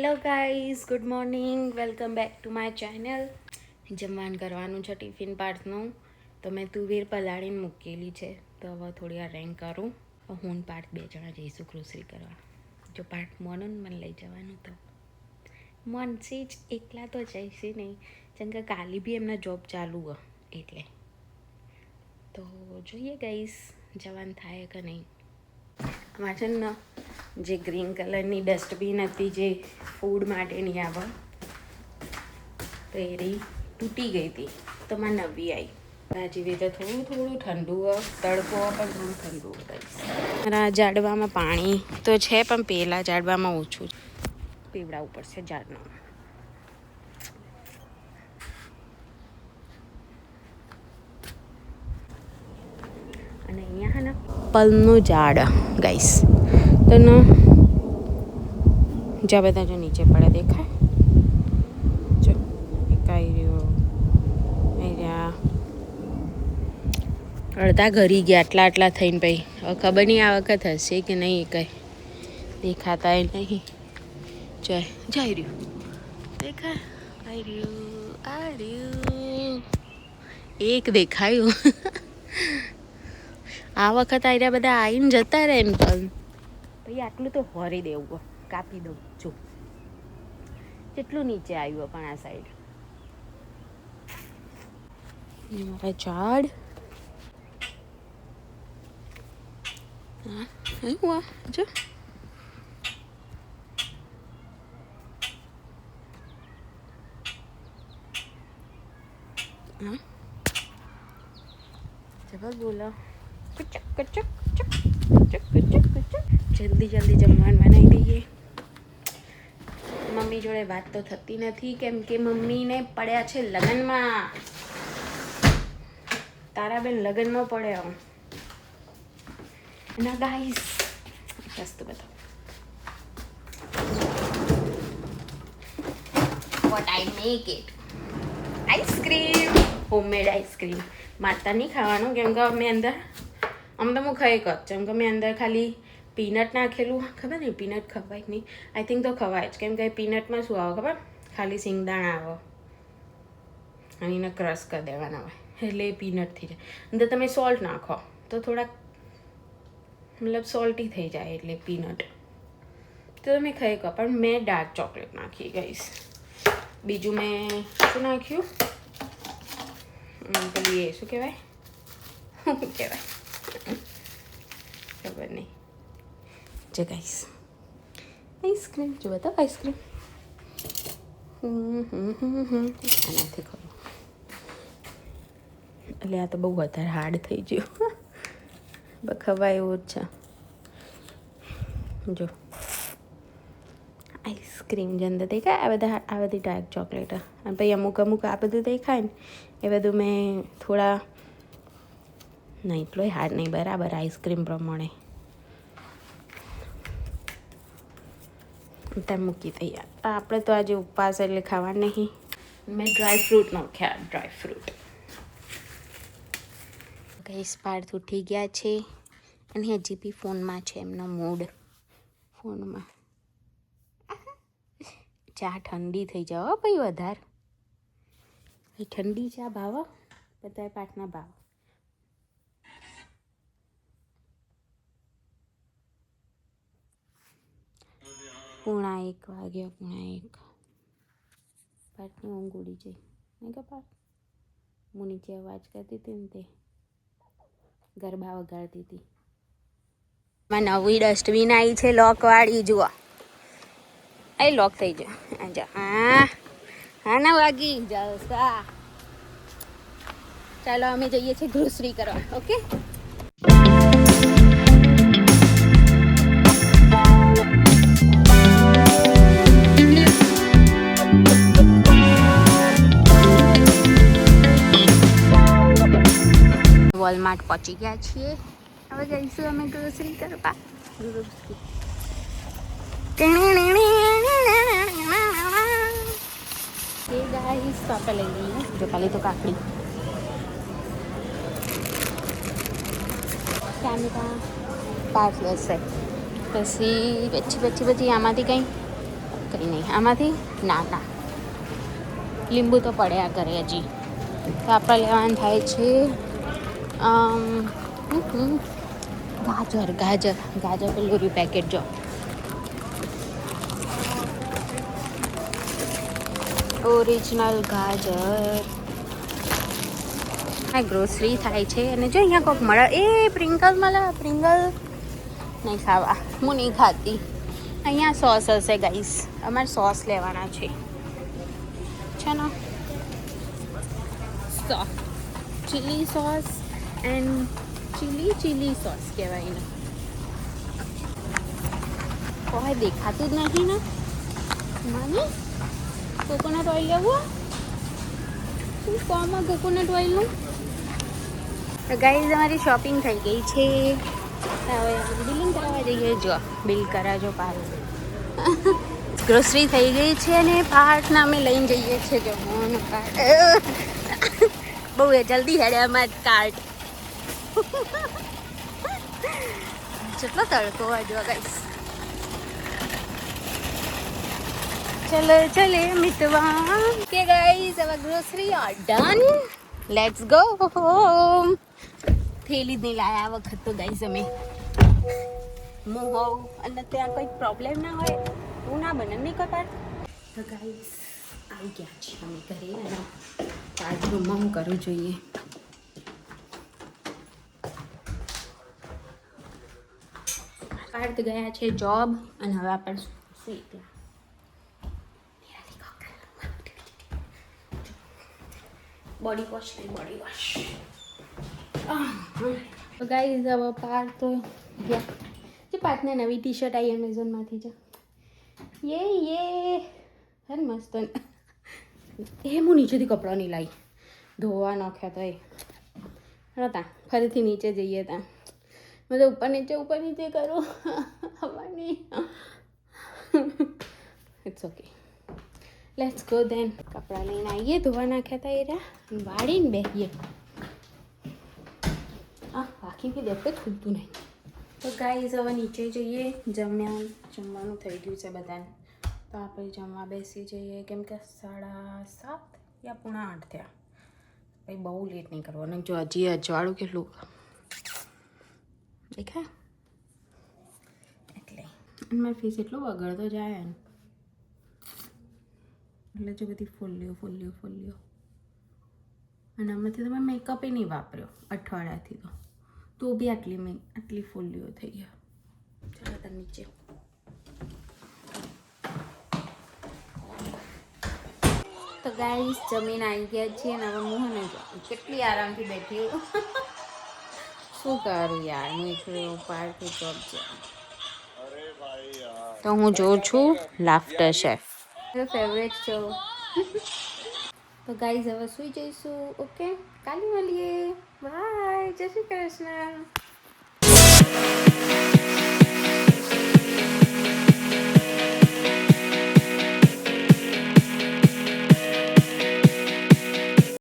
Hello guys, good morning, welcome back to my channel. જમવાનું કરવાનું છે ટિફિન પાર્થનું. તો મેં તુવેર પલાળીને મૂકેલી છે, તો હવે થોડી વાર રેંગ કરું. હું પાર્થ 2 જણા જઈશું ગ્રોસરી કરવા. જો પાર્થ મોનો ને મને લઈ જવાનું તો મનસી જ, એકલા તો જઈશી નહીં, જેમ કે કાલે બી એમના જોબ ચાલુ હોય એટલે. તો જોઈએ ગાઈઝ જવાનું થાય કે નહીં. અમારે છે ને જે ગ્રીન કલરની ડસ્ટબિન હતી, જે ફૂડ માટેની આવે, તો એ રહી તૂટી ગઈ હતી, તો માં નવી આવી. હજી રીતે થોડું ઠંડુ હોય, તડકો પણ થોડું ઠંડુ હોય. મારા ઝાડવામાં પાણી તો છે, પણ પેલા ઝાડવામાં ઓછું પીવડાવવું પડશે ઝાડનું. અને અહીંયા હે ને પલનું ઝાડ ગાઈસ, તો જ્યાં બધા જો નીચે પડે દેખાય, જો એક આવી રહ્યો, અડધા ઘરી ગયા આટલા થઈને. ભાઈ હવે ખબર નહીં આ વખત હશે કે નહીં, કંઈ દેખાતા એ નહીં. જઈ રહ્યું દેખાય, આ રહ્યું એક દેખાયું. આ વખત આર્યા બધા આવીને જતા રહે ને, પણ ભાઈ આટલું તો હોરી દેવું, કાપી દઉં. જો કેટલું નીચે આવ્યું પણ આ સાઈડ. મારા ઝાડ હા જો હા જબર બોલો. જલ્દી જમવાનું બનાવી દઈએ. મમ્મી જોડે વાત તો થતી નથી, કેમ કે મમ્મીને પડ્યા છે લગ્નમાં. તારા બેન લગ્નમાં પડ્યા ના ગાઈસ. મસ્ત બતાવો what I make it. Ice cream, homemade ice cream. માતા નહીં ખાવાનું, કેમ કે મેં અંદર આમ તો હું ખાઈ કર, જેમ કે મેં અંદર ખાલી પીનટ નાખેલું. ખબર નહીં પીનટ ખવાય નહીં, આઈ થિંક તો ખવાય જ, કેમ કે પીનટમાં શું આવે ખબર, ખાલી સિંગદાણા આવે અને એને ક્રશ કરી દેવાના હોય, એટલે એ પીનટ થઈ જાય. અંદર તમે સોલ્ટ નાખો તો થોડાક મતલબ સોલ્ટી થઈ જાય, એટલે પીનટ તો તમે ખાઈ કહો. પણ મેં ડાર્ક ચોકલેટ નાખી ગઈશ. બીજું મેં શું નાખ્યું, પેલી એ શું કહેવાય, ખબર નહીં. જે ગાઈસ આઈસ્ક્રીમ જો બતાવો, આઈસ્ક્રીમ આનાથી ખરું. એટલે આ તો બહુ વધારે હાર્ડ થઈ ગયું, ખવાય એવું જ છે. જો આઈસ્ક્રીમ જે અંદર દેખાય, આ બધી ડાર્ક ચોકલેટ, અને પછી અમુક આ બધું દેખાય ને, એ બધું મેં થોડા નહીં, એટલો હાર્ડ નહીં, બરાબર આઈસ્ક્રીમ પ્રમાણે ત્યાં મૂકી દઈએ. આપણે તો આજે ઉપવાસ એટલે ખાવા નહીં. મેં ડ્રાય ફ્રૂટ નાખ્યા, ડ્રાય ફ્રૂટ. ગઈસ પાર્થ ઉઠી ગયા છે અને હજી બી ફોનમાં છે એમનો મૂડ. ફોનમાં ચા ઠંડી થઈ જાવ ભાઈ વધારે. ઠંડી ચા ભાવ બધા પાઠના ભાવ. પૂણા 1 વાગ્યા, પૂણા 1. પાઠની ઊંઘ ઉડી જાય નહીં કે પાઠ. હું નીચે અવાજ કરતી હતી ને, તે ગરબા વગાડતી હતી. નવી ડસ્ટબિન આવી છે લોકવાળી, જુઓ એ લોક થઈ જાય. હા ના વાગી જલસા. ચાલો અમે જઈએ છીએ ગ્રોસરી કરવા. ઓકે, વોલમાર્ટ પહોંચી ગયા છીએ. હવે જઈશું અમે ગ્રોસરી કરવા. એ ગાઈસ પાપા લઈ લઈએ. જો ખાલી તો કાકડી, ટામેટા 5 લેશે. પછી બધી આમાંથી કંઈ કંઈ નહીં આમાંથી ના લીંબુ તો પડ્યા કરે હજી. તો આપણે લેવાનું થાય છે ગાજર પેલું પેકેટ જો ઓરિજિનલ ગાજર. આ ગ્રોસરી થાય છે અને જો અહીંયા કોઈક મળે એ પ્રિંગલ મળે. પ્રિંગલ નહીં ખાવા, હું નહીં ખાતી. અહીંયા સોસ હશે ગાઈસ, અમારે સોસ લેવાના છે ને chilli sauce and chilli sauce કહેવાય ને. કોઈ દેખાતું જ નથી ને મને. કોકોનટ ઓઇલ લેવું શું કોમાં કોકોનટ ઓઇલનું. તો ગાઈઝ અમારી શોપિંગ થઈ ગઈ છે. હવે બિલિંગ કરાવવા જઈએ. જો બિલ કરાવજો પાર્ટ. ગ્રોસરી થઈ ગઈ છે અને પાર્ટના અમે લઈને જઈએ છીએ. જો કાર્ટ બહુ જલ્દી હેડે અમારે કાર્ટ. કેટલો તડકો વાગ્યો ગાઈસ. ચલે મિતવા કે ગાઈસ હવે grocery are done. Let's go home. થેલી જ નહીં લાયા આ વખત તો ગાઈસ અમે. હું હોઉં અને ત્યાં કોઈ પ્રોબ્લેમ ના હોય હું ના બને નહીં કોઈ પાર્ટ. તો ગાઈસ આવી ગયા છીએ અમે ઘરે અને પાર્ટ રૂમમાં હું કરવું જોઈએ. પાર્ટ ગયા છે જોબ અને હવે આપણે સુઈ ગયા. Body wash guys. હવે પાર્ટ તો ગયા જે પાર્ટને નવી ટી શર્ટ આવી એમેઝોનમાંથી છે. યે હર મસ્ત. એ હું નીચેથી કપડાં નહીં લાવી, ધોવા નાખ્યા તો એ હતા. ફરીથી નીચે જઈએ ત્યાં મતલબ ઉપર નીચે કરું હવાની. ઇટ્સ ઓકે, લેટ્સ ગો દેન. કપડાં લઈને આવીએ, ધોવા નાખ્યા હતા એ રહ્યા, વાળીને બેસીએ. બાકી બી દેખો ખૂલતું નહીં. તો ગાઈઝ હવે નીચે જઈએ. જમવાનું થઈ ગયું છે બધાને. તો આપણે જમવા બેસી જઈએ કેમ કે 7:30 યા 7:45 થયા. ભાઈ બહુ લેટ નહીં કરવાનું. જો હજી અજવાળું કેટલું દેખાય એટલે મારો ફેસ એટલો બગડતો જાય ને એટલે જો બધી ફોલ્લીઓ. અને આમાંથી તમે મેકઅપ નહીં વાપર્યો અઠવાડિયાથી તો બી આટલી ફોલ્લીઓ થઈ ગયા. ચાલો તમે નીચે. તો ગાઈસ જમીન આવી ગયા છીએ અને હવે હું ને કેટલી આરામથી બેઠી હું. શું કરું યાર, હું એકલો પાર્ટી જોબ છે. તો હું જોઉં છું લાફ્ટર શેફ, મારો ફેવરેટ શો. તો ગાઈઝ હવે સુઈ જઈશું. ઓકે, કાલે મળીએ. બાય, જય શ્રી કૃષ્ણ.